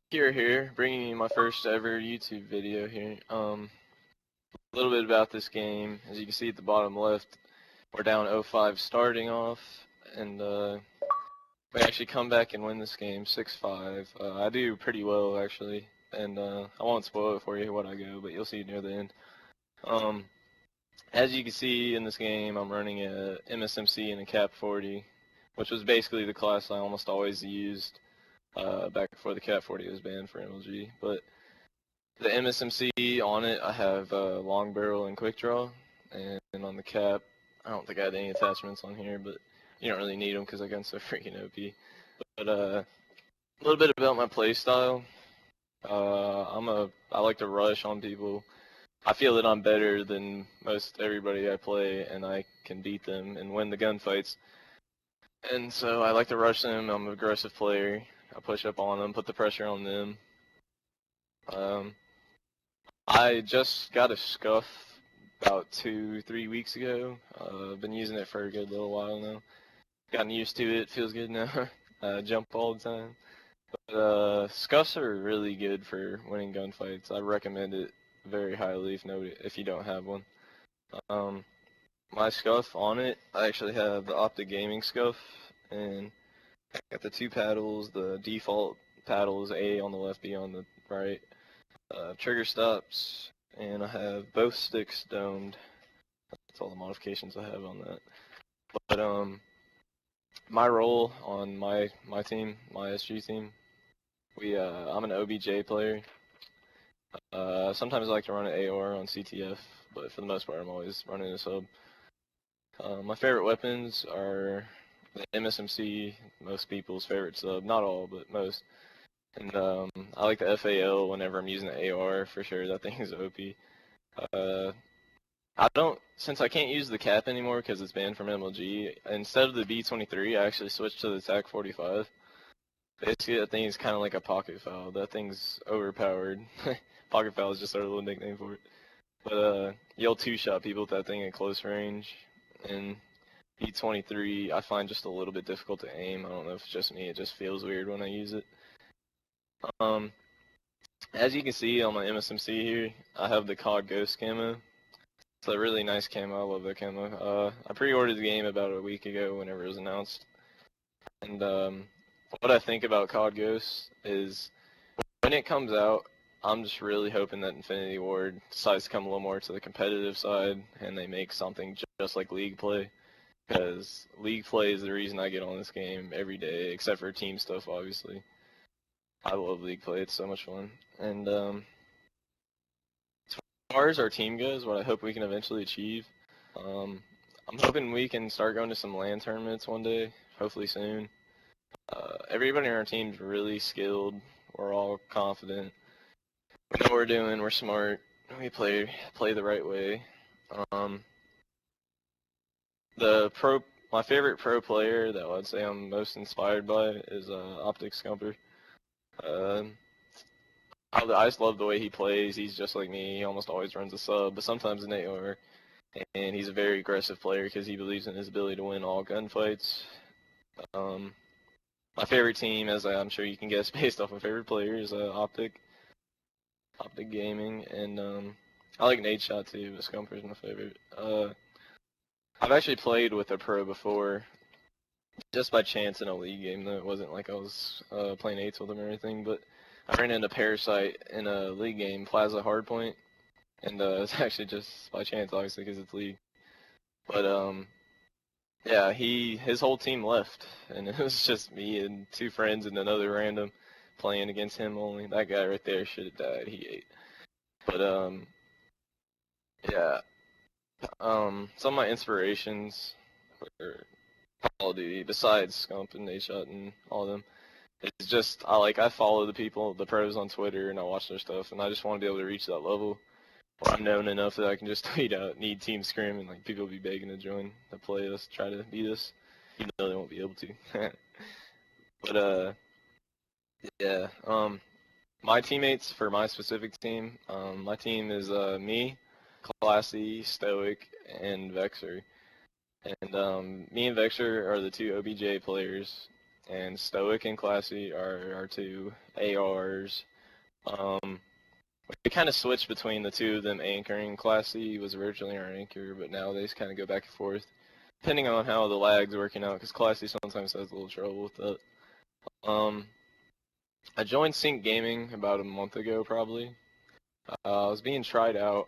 Here, bringing you my first ever YouTube video here. A little bit about this game. As you can see at the bottom left, we're down 0-5 starting off, and we actually come back and win this game 6-5. I do pretty well actually, and I won't spoil it for you what I go, but you'll see near the end. Um, as you can see in this game, I'm running a MSMC and a Cap 40, which was basically the class I almost always used back before the Cap 40 was banned for MLG, but the MSMC on it, I have long barrel and quick draw, and on the cap, I don't think I had any attachments on here, but you don't really need them because I got so freaking OP. But a little bit about my play style. I like to rush on people. I feel that I'm better than most everybody I play, and I can beat them and win the gunfights. And so I like to rush them. I'm an aggressive player. I push up on them, put the pressure on them. Um, I just got a scuff about 2-3 weeks ago. I've been using it for a good little while now. Gotten used to it. Feels good now. Jump all the time. But scuffs are really good for winning gunfights. I recommend it very highly if you don't have one. Um, my scuff on it, I actually have the Optic Gaming scuff, and I got the two paddles. The default paddle is A on the left, B on the right. Trigger stops, and I have both sticks domed. That's all the modifications I have on that. But my role on my team, my SG team, I'm an OBJ player. Sometimes I like to run an AR on CTF, but for the most part, I'm always running a sub. My favorite weapons are the MSMC, most people's favorite sub, not all, but most. And I like the FAL whenever I'm using the AR for sure. That thing is OP. Since I can't use the cap anymore because it's banned from MLG, instead of the B23, I actually switched to the TAC 45. Basically, that thing is kind of like a pocket foul. That thing's overpowered. Pocket foul is just our little nickname for it. But you'll two-shot people with that thing at close range, and B23 I find just a little bit difficult to aim. I don't know if it's just me, it just feels weird when I use it. Um, as you can see on my MSMC here, I have the COD Ghost camo. It's a really nice camo. I love that camo. I pre-ordered the game about a week ago whenever it was announced. And what I think about COD Ghost is when it comes out, I'm just really hoping that Infinity Ward decides to come a little more to the competitive side and they make something just like League play. Because League play is the reason I get on this game every day, except for team stuff, obviously. I love League play. It's so much fun. And as far as our team goes, what I hope we can eventually achieve, I'm hoping we can start going to some LAN tournaments one day, hopefully soon. Everybody on our team's really skilled. We're all confident. We know what we're doing. We're smart. We play the right way. Um, my favorite pro player that I'd say I'm most inspired by is Optic Scumper. Uh, I just love the way he plays. He's just like me. He almost always runs a sub, but sometimes an AR. And he's a very aggressive player because he believes in his ability to win all gunfights. My favorite team, as I'm sure you can guess based off my favorite player, is Optic Gaming, and I like Nadeshot too, but Scumper's my favorite. I've actually played with a pro before, just by chance in a league game though. It wasn't like I was playing eights with him or anything, but I ran into Parasite in a league game, Plaza Hardpoint, and it's actually just by chance, obviously, because it's league. But yeah, his whole team left, and it was just me and two friends and another random playing against him only. That guy right there should have died. He ate. But yeah. Some of my inspirations for Call of Duty, besides Scump and Nadeshot and all of them, it's just I follow the people, the pros on Twitter, and I watch their stuff, and I just want to be able to reach that level where I'm known enough that I can just tweet out, need Team Scrim, and like people will be begging to join to play us, try to beat us, even though they won't be able to. But yeah. My teammates for my specific team, my team is me, Classy, Stoic, and Vexer. And me and Vexer are the two OBJ players. and Stoic and Classy are our two ARs. We kind of switched between the two of them anchoring. Classy was originally our anchor, but now they just kind of go back and forth, depending on how the lag's working out, because Classy sometimes has a little trouble with that. I joined Sync Gaming about a month ago, probably. I was being tried out,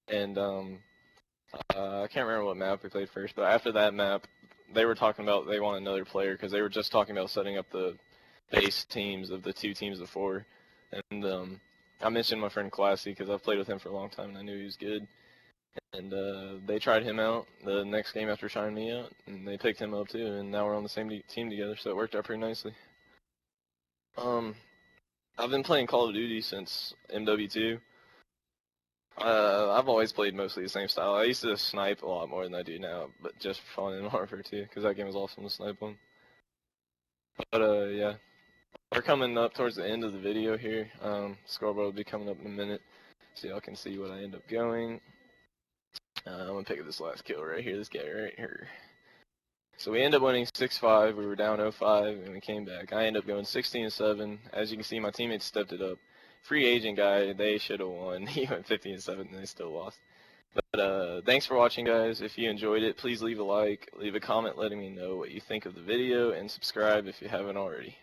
and I can't remember what map we played first, but after that map, they were talking about they want another player, because they were just talking about setting up the base teams of the two teams of four. And I mentioned my friend Classy because I've played with him for a long time and I knew he was good. And they tried him out the next game after trying me out, and they picked him up too. And now we're on the same team together, so it worked out pretty nicely. I've been playing Call of Duty since MW2. I've always played mostly the same style. I used to snipe a lot more than I do now, but just for fun and Warfare 2, because that game was awesome to snipe on. But yeah. We're coming up towards the end of the video here. Scoreboard will be coming up in a minute, so y'all can see what I end up going. I'm gonna pick up this last kill right here, this guy right here. So we end up winning 6-5, we were down 0-5, and we came back. I end up going 16-7. As you can see, my teammates stepped it up. Free agent guy, they should have won. He went 15-7 and they still lost. But thanks for watching, guys. If you enjoyed it, please leave a like, leave a comment letting me know what you think of the video, and subscribe if you haven't already.